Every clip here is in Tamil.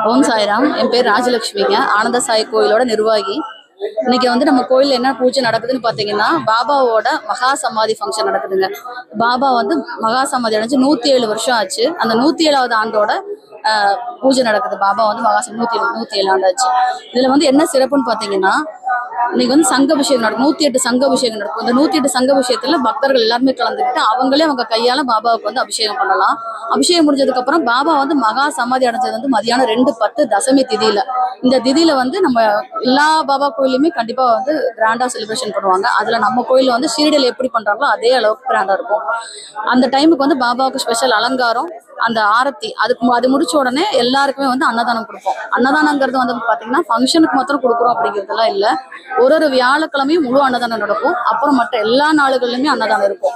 ஓம் சாய்ராம். என் பேர் ராஜலட்சுமிங்க. ஆனந்த சாய் கோயிலோட நிர்வாகி. இன்னைக்கு வந்து நம்ம கோயில்ல என்ன பூஜை நடக்குதுன்னு பாத்தீங்கன்னா, பாபாவோட மகா சமாதி ஃபங்க்ஷன் நடக்குதுங்க. பாபா வந்து மகா சமாதி அடைஞ்சு 107 வருஷம் ஆச்சு. அந்த 107வது ஆண்டோட பூஜை நடக்குது. பாபா வந்து மகா 107 ஆண்டு ஆச்சு. இதுல வந்து என்ன சிறப்புன்னு பாத்தீங்கன்னா, இன்னைக்கு வந்து சங்க அபிஷேகம் நடக்கும். 108 சங்க அபிஷேகம் நடக்கும். இந்த 108 சங்க அபிஷேகத்துல பக்தர்கள் எல்லாருமே கலந்துக்கிட்டு அவங்களே அவங்க கையால பாபாவுக்கு வந்து அபிஷேகம் பண்ணலாம். அபிஷேகம் முடிஞ்சதுக்கு அப்புறம் பாபா வந்து மகா சமாதி அடைஞ்சது வந்து மதியானம் 2:10 தசமி திதியில. இந்த திதியில வந்து நம்ம எல்லா பாபா கோயிலுமே கண்டிப்பா வந்து கிராண்டா செலிப்ரேஷன் பண்ணுவாங்க. அதுல நம்ம கோயில வந்து ஷீரடியில எப்படி பண்றாங்களோ அதே அளவுக்கு கிராண்டா இருக்கும். அந்த டைமுக்கு வந்து பாபாவுக்கு ஸ்பெஷல் அலங்காரம், அந்த ஆரத்தி அது முடிச்ச உடனே எல்லாருக்குமே வந்து அன்னதானம் கொடுப்போம். அன்னதானங்கிறது வந்து பாத்தீங்கன்னா ஃபங்க்ஷனுக்கு மாத்திரம் கொடுக்குறோம் அப்படிங்கிறதுலாம் இல்லை. ஒரு வியாழக்கிழமையும் முழு அன்னதானம் நடக்கும். அப்புறம் மற்ற எல்லா நாளுகளிலுமே அன்னதானம் இருக்கும்.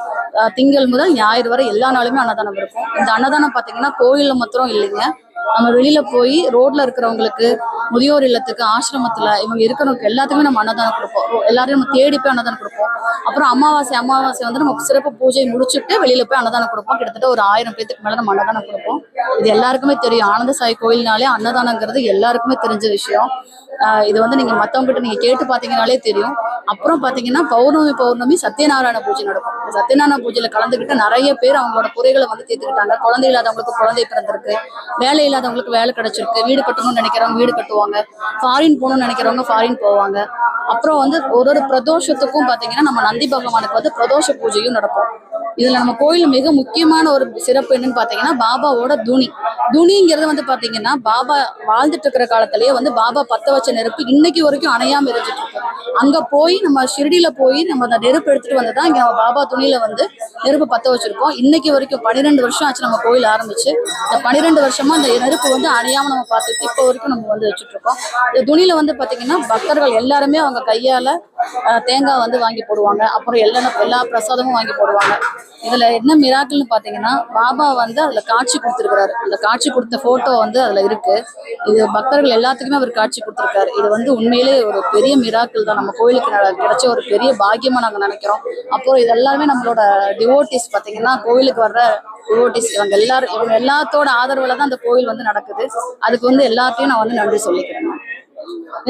திங்கள் முதல் ஞாயிறு வரை எல்லா நாளுமே அன்னதானம் இருக்கும். இந்த அன்னதானம் பாத்தீங்கன்னா கோயில்ல மாத்திரம் இல்லைங்க, நம்ம வெளியில போய் ரோட்ல இருக்கிறவங்களுக்கு, முதியோர் இல்லத்துக்கு, ஆசிரமத்துல இவங்க இருக்கிறவங்களுக்கு எல்லாத்துக்குமே நம்ம அன்னதானம் கொடுப்போம். எல்லாரையும் நம்ம தேடி போய் அன்னதானம் கொடுப்போம். அப்புறம் அமாவாசை வந்து நம்ம சிறப்பு பூஜை முடிச்சுட்டு வெளியில போய் அன்னதானம் கொடுப்போம். கிட்டத்தட்ட ஒரு 1000 பேத்துக்கு மேல நம்ம அன்னதானம் கொடுப்போம். இது எல்லாருக்குமே தெரியும். ஆனந்த சாய் கோயில்னாலே அன்னதானங்கிறது எல்லாருக்குமே தெரிஞ்ச விஷயம். இது வந்து நீங்க மத்தவங்ககிட்ட நீங்க கேட்டு பாத்தீங்கன்னாலே தெரியும். அப்புறம் பாத்தீங்கன்னா பௌர்ணமி சத்யநாராயண பூஜை நடக்கும். சத்யநாராயண பூஜையில கலந்துக்கிட்டு நிறைய பேர் அவங்களோட குறைகளை வந்து தீர்த்துக்கிட்டாங்க. குழந்தை இல்லாதவங்களுக்கு குழந்தை பிறந்திருக்கு, வேலை இல்லாதவங்களுக்கு வேலை கிடைச்சிருக்கு, வீடு கட்டணும்னு நினைக்கிறவங்க வீடு கட்டுவாங்க, ஃபாரின் போகணும்னு நினைக்கிறவங்க ஃபாரின் போவாங்க. அப்புறம் வந்து ஒரு பிரதோஷத்துக்கும் பாத்தீங்கன்னா நம்ம நந்தி பகவானுக்கு வந்து பிரதோஷ பூஜையும் நடக்கும். இதுல நம்ம கோயில் மிக முக்கியமான ஒரு சிறப்பு என்னன்னு பாத்தீங்கன்னா பாபாவோட துணிங்கிறது வந்து பாத்தீங்கன்னா பாபா வாழ்ந்துட்டு இருக்கிற காலத்திலேயே வந்து பாபா பத்த வச்ச நெருப்பு இன்னைக்கு வரைக்கும் அணையாம எரிஞ்சிட்டு இருக்கு. அங்க போய் நம்ம ஷிரடியில போய் நம்ம அந்த நெருப்பு எடுத்துட்டு வந்துதான் இங்க நம்ம பாபா துணியில வந்து நெருப்பு பத்த வச்சிருக்கோம். இன்னைக்கு வரைக்கும் 12 வருஷம் ஆச்சு நம்ம கோயில் ஆரம்பிச்சு. இந்த 12 வருஷமா அந்த நெருப்பு வந்து அணையாம நம்ம பார்த்துட்டு இப்போ வரைக்கும் நம்ம வந்து வச்சுட்டு இருக்கோம். இந்த துணியில வந்து பாத்தீங்கன்னா பக்தர்கள் எல்லாருமே அவங்க கையால தேங்காய் வந்து வாங்கி போடுவாங்க. அப்புறம் எல்லா பிரசாதமும் வாங்கி போடுவாங்க. இதுல என்ன மிராக்கிள்னு பாத்தீங்கன்னா பாபா வந்து அதுல காட்சி கொடுத்திருக்கிறாரு. அந்த காட்சி கொடுத்த போட்டோ வந்து அதுல இருக்கு. இது பக்தர்கள் எல்லாத்துக்குமே அவர் காட்சி கொடுத்திருக்காரு. இது வந்து உண்மையிலே ஒரு பெரிய மிராக்கிள் தான். நம்ம கோயிலுக்கு கிடைச்ச ஒரு பெரிய பாக்கியமா நாங்க நினைக்கிறோம். அப்புறம் இது எல்லாருமே நம்மளோட டிவோட்டிஸ் பாத்தீங்கன்னா, கோயிலுக்கு வர்ற டிவோட்டிஸ் இவங்க எல்லாத்தோட ஆதரவுல தான் அந்த கோயில் வந்து நடக்குது. அதுக்கு வந்து எல்லாத்தையும் நான் வந்து நன்றி சொல்லிக்கிறேன்.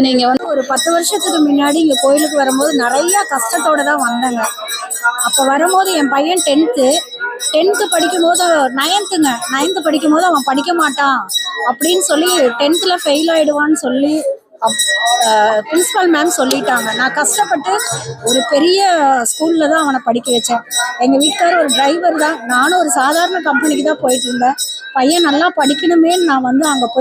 நீங்க வந்து ஒரு 10 வருஷத்துக்கு முன்னாடி இங்க கோயிலுக்கு வரும்போது நிறைய கஷ்டத்தோட தான் வந்தேங்க. அப்ப வரும்போது என் பையன் 10th படிக்கும் போது 9th படிக்கும் போது அவன் படிக்க மாட்டான் அப்படின்னு சொல்லி 10th ஃபெயில் ஆயிடுவான்னு சொல்லி பிரின்சிபல் மேம் சொல்லிட்டாங்க. நான் கஷ்டப்பட்டு ஒரு பெரிய ஸ்கூல்ல தான் அவனை படிக்க வச்சேன். எங்க வீட்டுக்காரர் ஒரு டிரைவர் தான், நானும் ஒரு சாதாரண கம்பெனிக்கு தான் போயிட்டு இருந்தேன். பையன் நல்லா படிக்கணுமேன்னு நான் வந்து அங்கே போய்